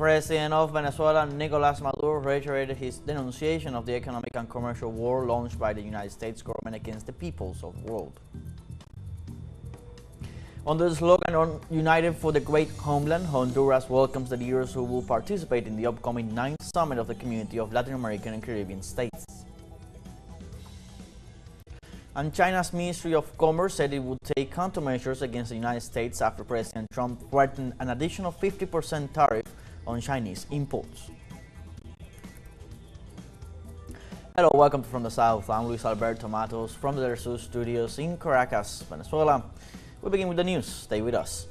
President of Venezuela, Nicolás Maduro, reiterated his denunciation of the economic and commercial war launched by the United States government against the peoples of the world. Under the slogan United for the Great Homeland, Honduras welcomes the leaders who will participate in the upcoming 9th Summit of the Community of Latin American and Caribbean States. And China's Ministry of Commerce said it would take countermeasures against the United States after President Trump threatened an additional 50% tariff on Chinese imports. Hello, welcome from the South. I'm Luis Alberto Matos from the teleSUR studios in Caracas, Venezuela. We begin with the news. Stay with us.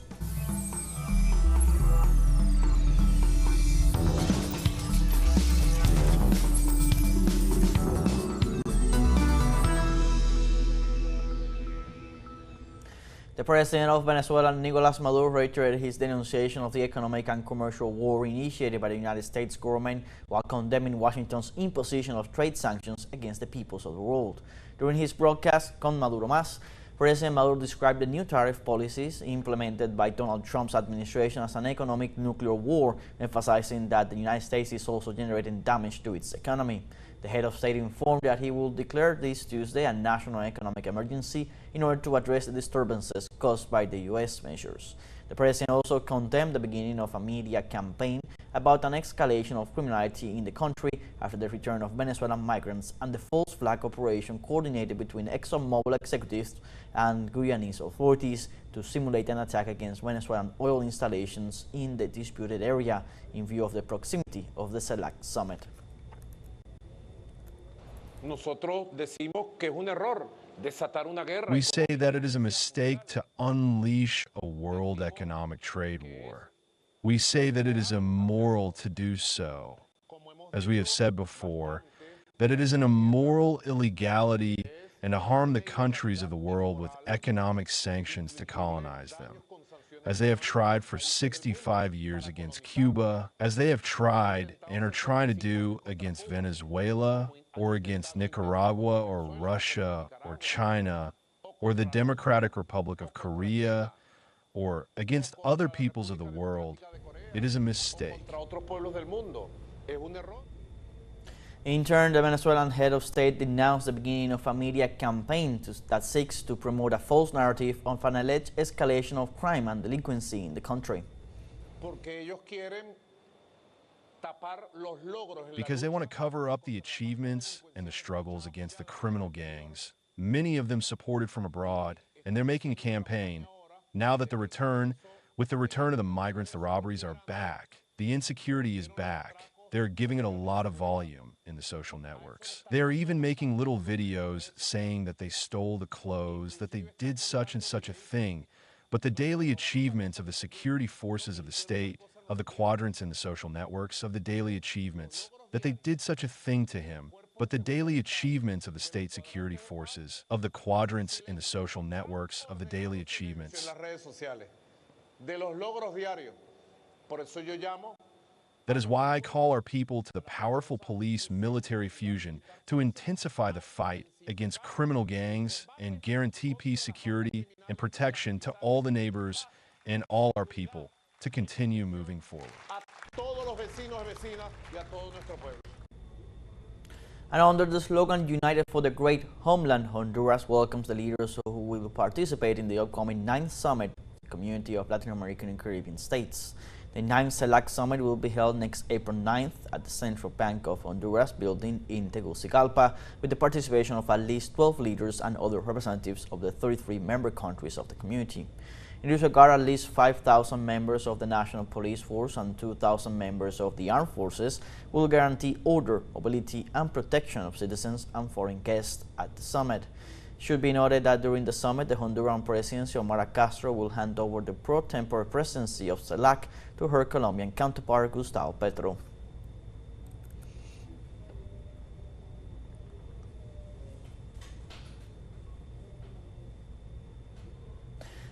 The President of Venezuela, Nicolás Maduro, reiterated his denunciation of the economic and commercial war initiated by the United States government while condemning Washington's imposition of trade sanctions against the peoples of the world. During his broadcast, Con Maduro Más, President Maduro described the new tariff policies implemented by Donald Trump's administration as an economic nuclear war, emphasizing that the United States is also generating damage to its economy. The head of state informed that he will declare this Tuesday a national economic emergency in order to address the disturbances caused by the U.S. measures. The president also condemned the beginning of a media campaign about an escalation of criminality in the country after the return of Venezuelan migrants and the false flag operation coordinated between ExxonMobil executives and Guyanese authorities to simulate an attack against Venezuelan oil installations in the disputed area in view of the proximity of the CELAC Summit. Nosotros decimos que es un error desatar una guerra. We say that it is a mistake to unleash a world economic trade war. We say that it is immoral to do so. As we have said before, that it is an immoral illegality and to harm the countries of the world with economic sanctions to colonize them, as they have tried for 65 years against Cuba, as they have tried and are trying to do against Venezuela, or against Nicaragua, or Russia, or China, or the Democratic Republic of Korea, or against other peoples of the world. It is a mistake. In turn, the Venezuelan head of state denounced the beginning of a media campaign that seeks to promote a false narrative of an alleged escalation of crime and delinquency in the country. Because they want to cover up the achievements and the struggles against the criminal gangs, many of them supported from abroad, and they're making a campaign. Now that with the return of the migrants, the robberies are back. The insecurity is back. They're giving it a lot of volume in the social networks. They're even making little videos saying that they stole the clothes, that they did such and such a thing. But the daily achievements of the security forces of the state, of the quadrants in the social networks, of the daily achievements, that they did such a thing to him. But the daily achievements of the state security forces, of the quadrants in the social networks, of the daily achievements. That is why I call our people to the powerful police-military fusion to intensify the fight against criminal gangs and guarantee peace, security, and protection to all the neighbors and all our people to continue moving forward. And under the slogan United for the Great Homeland, Honduras welcomes the leaders who will participate in the upcoming 9th Summit, Community of Latin American and Caribbean States. The 9th CELAC Summit will be held next April 9th at the Central Bank of Honduras building in Tegucigalpa, with the participation of at least 12 leaders and other representatives of the 33 member countries of the community. In this regard, at least 5,000 members of the National Police Force and 2,000 members of the Armed Forces will guarantee order, mobility, and protection of citizens and foreign guests at the summit. It should be noted that during the summit, the Honduran presidency, Xiomara Castro, will hand over the pro tempore presidency of CELAC to her Colombian counterpart, Gustavo Petro.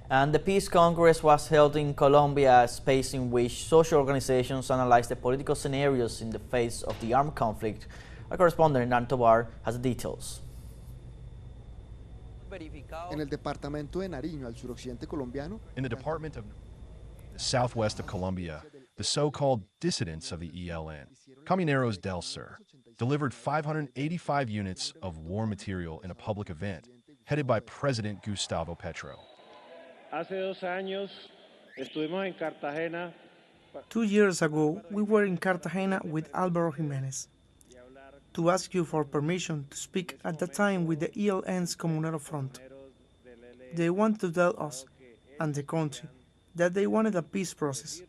And the Peace Congress was held in Colombia, a space in which social organizations analyze the political scenarios in the face of the armed conflict. Our correspondent Hernán Tobar has the details. En el departamento de Nariño, al suroccidente colombiano. In the department of the southwest of Colombia, the so-called dissidents of the ELN, Camioneros del Sur, delivered 585 units of war material in a public event headed by President Gustavo Petro. Hace 2 años estuvimos en Cartagena. 2 years ago, we were in Cartagena with Álvaro Jiménez to ask you for permission to speak at the time with the ELN's Comunero Front. They want to tell us, and the country, that they wanted a peace process.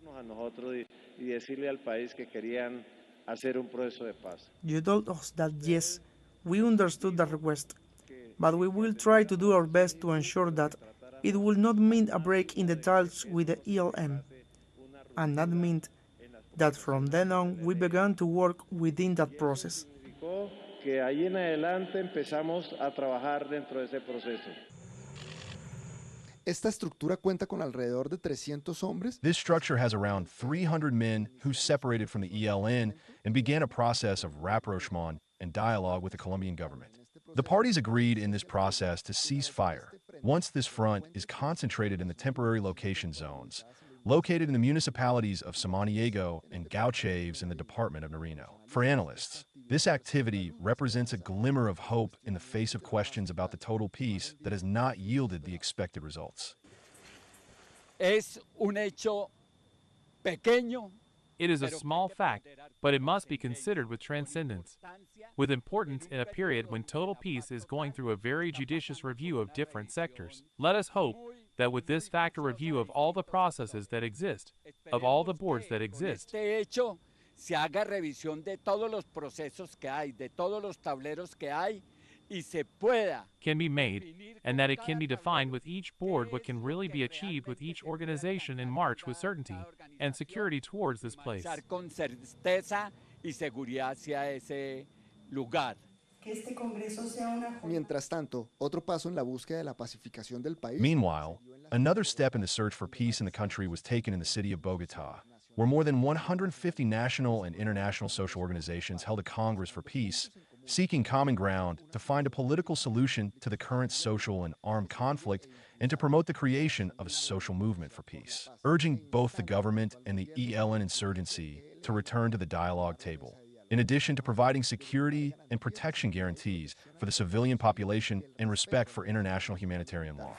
You told us that yes, we understood the request, but we will try to do our best to ensure that it will not mean a break in the talks with the ELN. And that meant that from then on we began to work within that process. Esta estructura cuenta con alrededor de 300 hombres. This structure has around 300 men who separated from the ELN and began a process of rapprochement and dialogue with the Colombian government. The parties agreed in this process to cease fire once this front is concentrated in the temporary location zones, located in the municipalities of Samaniego and Gauchaves in the Department of Nariño. For analysts, this activity represents a glimmer of hope in the face of questions about the total peace that has not yielded the expected results. Es un hecho pequeño. It is a small fact, but it must be considered with transcendence, with importance in a period when total peace is going through a very judicious review of different sectors. Let us hope that with this factor review of all the processes that exist, of all the boards that exist, se haga revisión de todos los procesos que hay, de todos los tableros que hay, y se pueda can be made, and that it can be defined with each board what can really be achieved with each organization and march with certainty and security towards this place. Con certeza y seguridad hacia ese lugar. Mientras tanto, otro paso en la búsqueda de la pacificación del país. Meanwhile, another step in the search for peace in the country was taken in the city of Bogotá, where more than 150 national and international social organizations held a Congress for peace, seeking common ground to find a political solution to the current social and armed conflict and to promote the creation of a social movement for peace, urging both the government and the ELN insurgency to return to the dialogue table, in addition to providing security and protection guarantees for the civilian population and respect for international humanitarian law.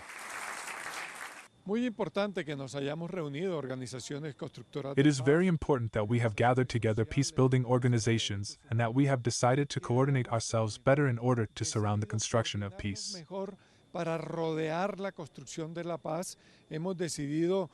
Muy importante que nos hayamos reunido organizaciones constructoras. It is very important that we have gathered together peace-building organizations and that we have decided to coordinate ourselves better in order to surround the construction of peace. Mejor para rodear la construcción de la paz, hemos decidido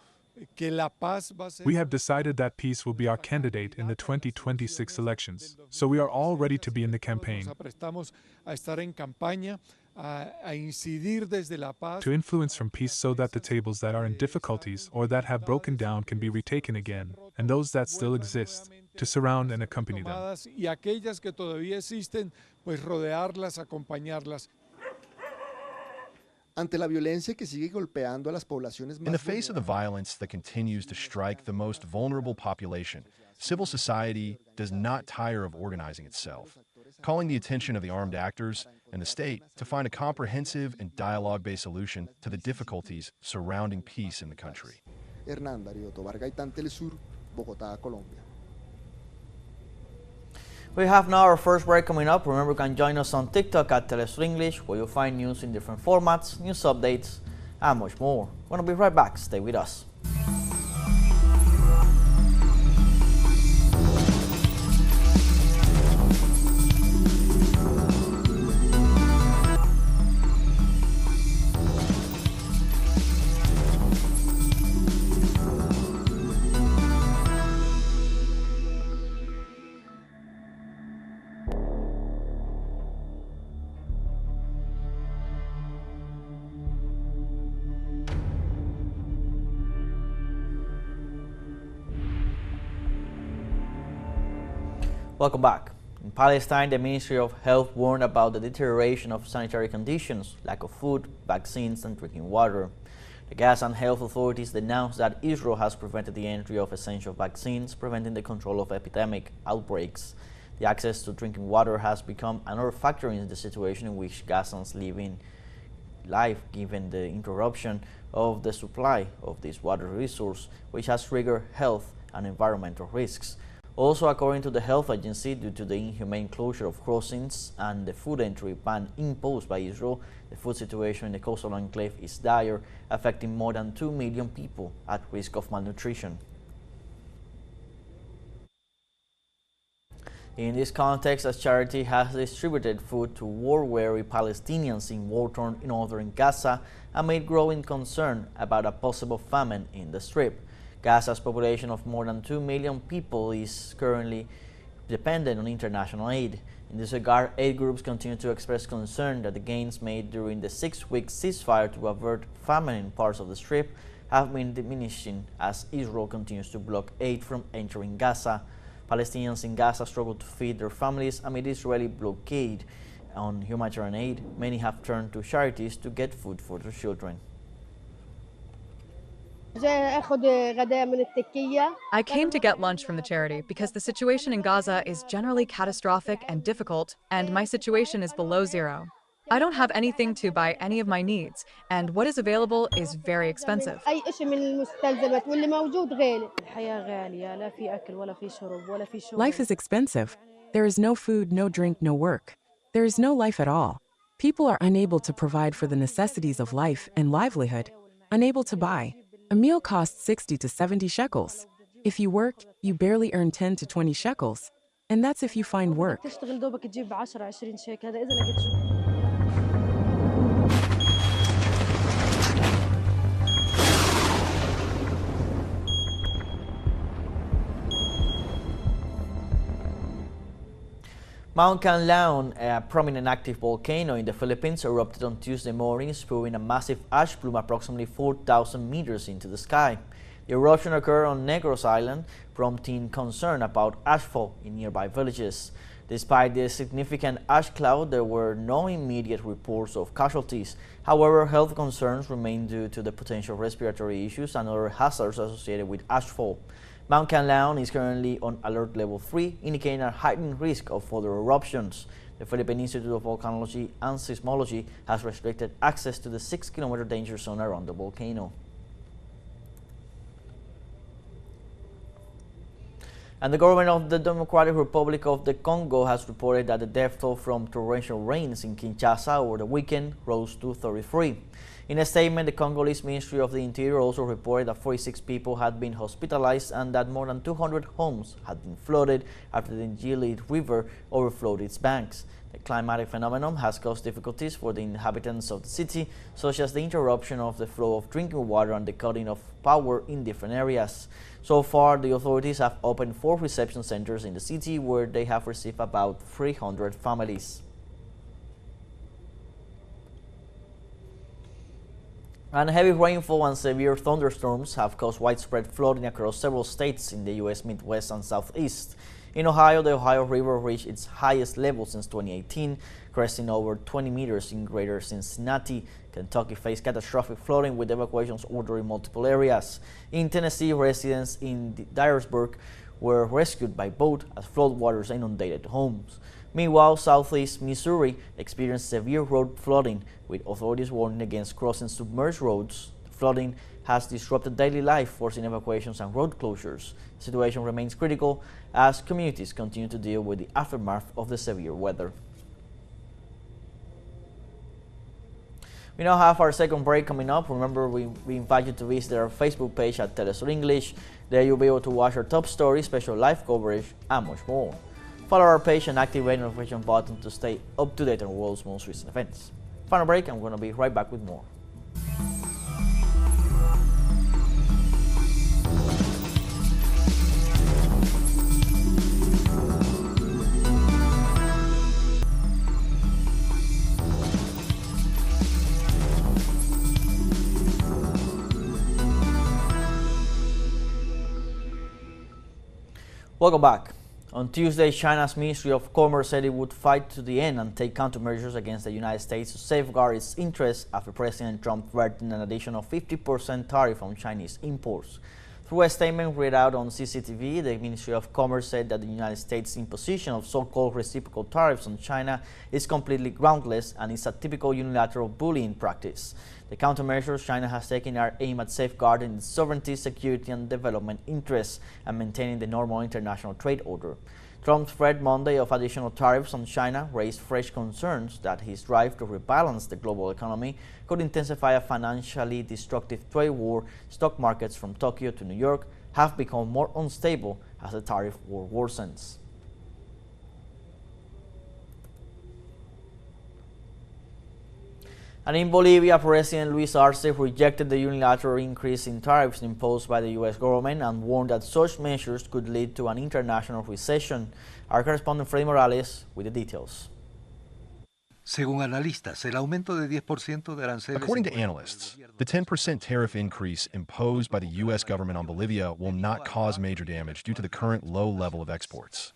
que la paz va a ser. We have decided that peace will be our candidate in the 2026 elections, so we are all ready to be in the campaign. Nos aprestamos a estar en campaña. A incidir desde la paz. To influence from peace so that the tables that are in difficulties or that have broken down can be retaken again, and those that still exist, to surround and accompany them. Y aquellas que todavía existen, pues rodearlas, acompañarlas. Ante la violencia que sigue golpeando a las poblaciones más. In the face of the violence that continues to strike the most vulnerable population, civil society does not tire of organizing itself, calling the attention of the armed actors and the state to find a comprehensive and dialogue-based solution to the difficulties surrounding peace in the country. Hernán Darío Tobar Gaitán, teleSUR, Bogotá, Colombia. We have now our first break coming up. Remember, you can join us on TikTok at teleSUR English, where you'll find news in different formats, news updates, and much more. We're going to be right back. Stay with us. Welcome back. In Palestine, the Ministry of Health warned about the deterioration of sanitary conditions, lack of food, vaccines, and drinking water. The Gaza and health authorities denounced that Israel has prevented the entry of essential vaccines, preventing the control of epidemic outbreaks. The access to drinking water has become another factor in the situation in which Gazans live in life, given the interruption of the supply of this water resource, which has triggered health and environmental risks. Also, according to the health agency, due to the inhumane closure of crossings and the food entry ban imposed by Israel, the food situation in the coastal enclave is dire, affecting more than 2 million people at risk of malnutrition. In this context, a charity has distributed food to war-weary Palestinians in war-torn northern Gaza amid growing concern about a possible famine in the Strip. Gaza's population of more than 2 million people is currently dependent on international aid. In this regard, aid groups continue to express concern that the gains made during the 6-week ceasefire to avert famine in parts of the Strip have been diminishing as Israel continues to block aid from entering Gaza. Palestinians in Gaza struggle to feed their families amid Israeli blockade on humanitarian aid. Many have turned to charities to get food for their children. I came to get lunch from the charity because the situation in Gaza is generally catastrophic and difficult, and my situation is below zero. I don't have anything to buy any of my needs, and what is available is very expensive. Life is expensive. There is no food, no drink, no work. There is no life at all. People are unable to provide for the necessities of life and livelihood, unable to buy. A meal costs 60 to 70 shekels. If you work, you barely earn 10 to 20 shekels. And that's if you find work. Mount Canlaon, a prominent active volcano in the Philippines, erupted on Tuesday morning, spewing a massive ash plume approximately 4,000 meters into the sky. The eruption occurred on Negros Island, prompting concern about ashfall in nearby villages. Despite the significant ash cloud, there were no immediate reports of casualties. However, health concerns remain due to the potential respiratory issues and other hazards associated with ashfall. Mount Canlaon is currently on alert level 3, indicating a heightened risk of further eruptions. The Philippine Institute of Volcanology and Seismology has restricted access to the 6-kilometer danger zone around the volcano. And the government of the Democratic Republic of the Congo has reported that the death toll from torrential rains in Kinshasa over the weekend rose to 33. In a statement, the Congolese Ministry of the Interior also reported that 46 people had been hospitalized and that more than 200 homes had been flooded after the Njili River overflowed its banks. The climatic phenomenon has caused difficulties for the inhabitants of the city, such as the interruption of the flow of drinking water and the cutting of power in different areas. So far, the authorities have opened 4 reception centers in the city where they have received about 300 families. And heavy rainfall and severe thunderstorms have caused widespread flooding across several states in the U.S. Midwest and Southeast. In Ohio, the Ohio River reached its highest level since 2018, cresting over 20 meters in greater Cincinnati. Kentucky faced catastrophic flooding with evacuations ordered in multiple areas. In Tennessee, residents in Dyersburg were rescued by boat as floodwaters inundated homes. Meanwhile, southeast Missouri experienced severe road flooding, with authorities warning against crossing submerged roads. The flooding has disrupted daily life, forcing evacuations and road closures. The situation remains critical as communities continue to deal with the aftermath of the severe weather. We now have our second break coming up. Remember, we invite you to visit our Facebook page at teleSUR English. There you'll be able to watch our top stories, special live coverage, and much more. Follow our page and activate the notification button to stay up to date on the world's most recent events. Final break, I'm going to be right back with more. Welcome back. On Tuesday, China's Ministry of Commerce said it would fight to the end and take countermeasures against the United States to safeguard its interests after President Trump threatened an additional 50% tariff on Chinese imports. Through a statement read out on CCTV, the Ministry of Commerce said that the United States' imposition of so-called reciprocal tariffs on China is completely groundless and is a typical unilateral bullying practice. The countermeasures China has taken are aimed at safeguarding its sovereignty, security, and development interests and maintaining the normal international trade order. Trump's threat Monday of additional tariffs on China raised fresh concerns that his drive to rebalance the global economy could intensify a financially destructive trade war. Stock markets from Tokyo to New York have become more unstable as the tariff war worsens. And in Bolivia, President Luis Arce rejected the unilateral increase in tariffs imposed by the U.S. government and warned that such measures could lead to an international recession. Our correspondent Freddy Morales with the details. According to analysts, the 10% tariff increase imposed by the U.S. government on Bolivia will not cause major damage due to the current low level of exports.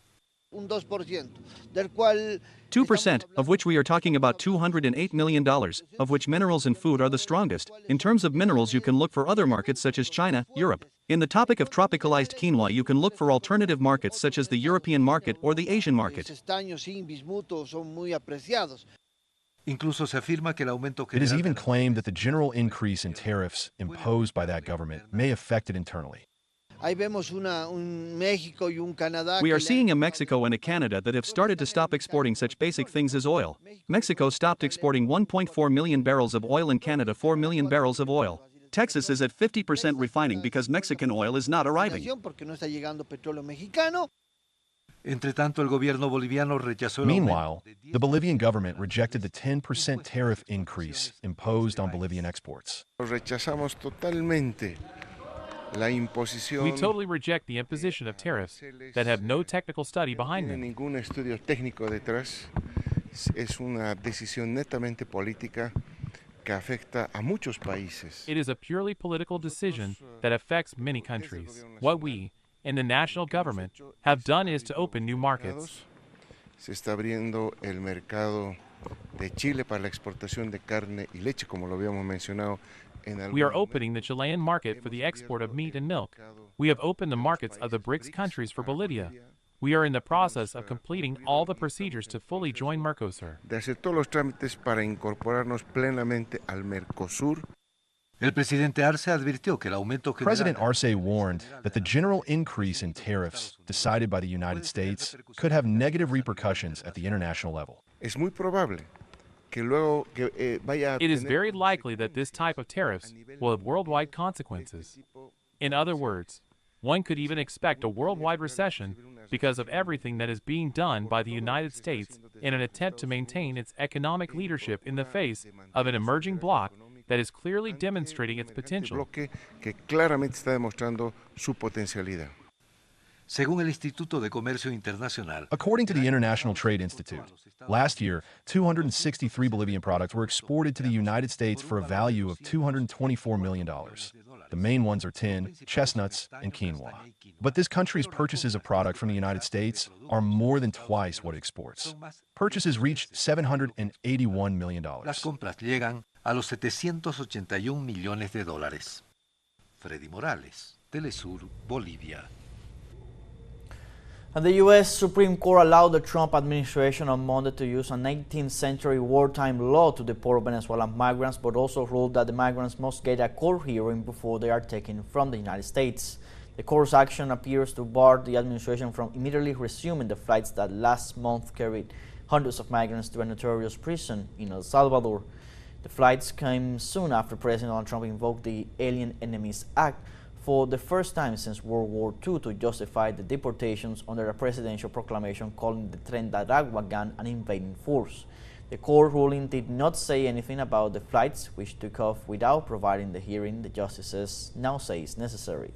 2%, of which we are talking about $208 million, of which minerals and food are the strongest. In terms of minerals, you can look for other markets such as China, Europe. In the topic of tropicalized quinoa, you can look for alternative markets such as the European market or the Asian market. It is even claimed that the general increase in tariffs imposed by that government may affect it internally. We are seeing a Mexico and a Canada that have started to stop exporting such basic things as oil. Mexico stopped exporting 1.4 million barrels of oil and Canada 4 million barrels of oil. Texas is at 50% refining because Mexican oil is not arriving. Meanwhile, the Bolivian government rejected the 10% tariff increase imposed on Bolivian exports. We totally reject the imposition of tariffs that have no technical study behind them. It is a purely political decision that affects many countries. What we, in the national government, have done is to open new markets. We are opening the Chilean market for the export of meat and milk. We have opened the markets of the BRICS countries for Bolivia. We are in the process of completing all the procedures to fully join Mercosur. President Arce warned that the general increase in tariffs decided by the United States could have negative repercussions at the international level. It is very likely that this type of tariffs will have worldwide consequences. In other words, one could even expect a worldwide recession because of everything that is being done by the United States in an attempt to maintain its economic leadership in the face of an emerging bloc that is clearly demonstrating its potential. According to the International Trade Institute, last year, 263 Bolivian products were exported to the United States for a value of $224 million. The main ones are tin, chestnuts, and quinoa. But this country's purchases of product from the United States are more than twice what it exports. Purchases reached $781 million. Las compras llegan a los $781 millones. Freddy Morales, TeleSUR, Bolivia. And the U.S. Supreme Court allowed the Trump administration on Monday to use a 19th century wartime law to deport Venezuelan migrants, but also ruled that the migrants must get a court hearing before they are taken from the United States. The court's action appears to bar the administration from immediately resuming the flights that last month carried hundreds of migrants to a notorious prison in El Salvador. The flights came soon after President Donald Trump invoked the Alien Enemies Act for the first time since World War II to justify the deportations under a presidential proclamation calling the Tren de Aragua gang an invading force. The court ruling did not say anything about the flights, which took off without providing the hearing the justices now say is necessary.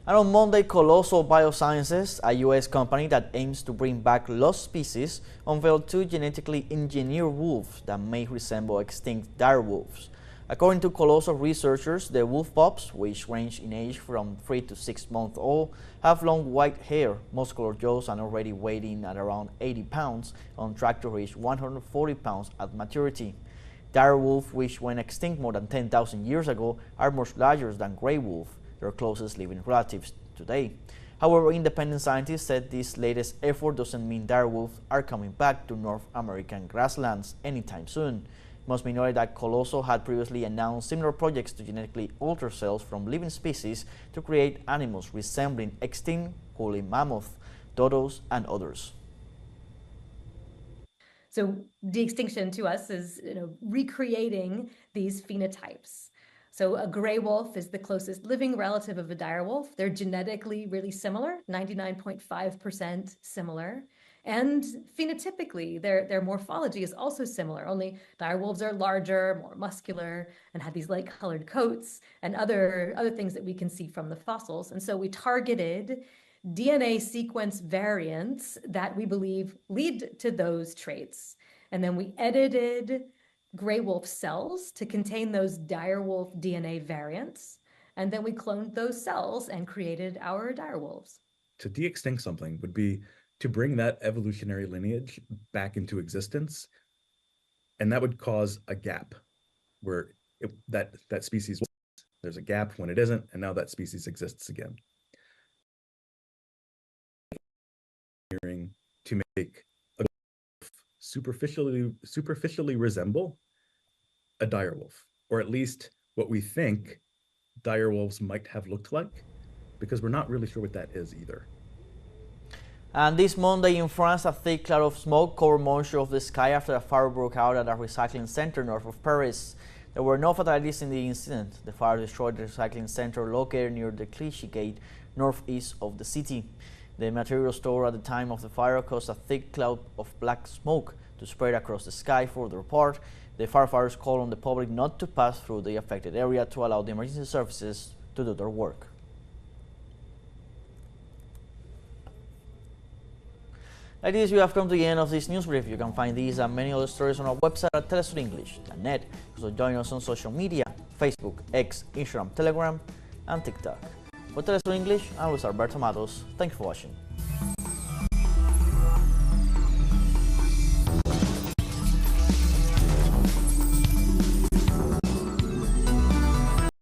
And on Monday, Colossal Biosciences, a U.S. company that aims to bring back lost species, unveiled 2 genetically engineered wolves that may resemble extinct dire wolves. According to Colossal researchers, the wolf pups, which range in age from 3 to 6 months old, have long white hair, muscular jaws, and already weighing at around 80 pounds, on track to reach 140 pounds at maturity. Dire wolves, which went extinct more than 10,000 years ago, are much larger than gray wolf, their closest living relatives today. However, independent scientists said this latest effort doesn't mean dire wolves are coming back to North American grasslands anytime soon. It must be noted that Coloso had previously announced similar projects to genetically alter cells from living species to create animals resembling extinct woolly mammoth, dodos, and others. So de-extinction to us is recreating these phenotypes. So a gray wolf is the closest living relative of a dire wolf. They're genetically really similar, 99.5% similar. And phenotypically, their morphology is also similar, only dire wolves are larger, more muscular, and have these light-colored coats and other things that we can see from the fossils. And so we targeted DNA sequence variants that we believe lead to those traits. And then we edited gray wolf cells to contain those dire wolf DNA variants. And then we cloned those cells and created our dire wolves. To de-extinct something would be to bring that evolutionary lineage back into existence. And that would cause a gap where that species, there's a gap when it isn't, and now that species exists again. To make a wolf superficially resemble a dire wolf, or at least what we think dire wolves might have looked like, because we're not really sure what that is either. And this Monday in France, a thick cloud of smoke covered most of the sky after a fire broke out at a recycling center north of Paris. There were no fatalities in the incident. The fire destroyed the recycling center located near the Clichy Gate, northeast of the city. The material store at the time of the fire caused a thick cloud of black smoke to spread across the sky. For their part, the firefighters called on the public not to pass through the affected area to allow the emergency services to do their work. Like this, we have come to the end of this news brief. You can find these and many other stories on our website at telesurenglish.net. So join us on social media, Facebook, X, Instagram, Telegram, and TikTok. For TeleSUR English, I'm Luis Alberto Matos. Thank you for watching.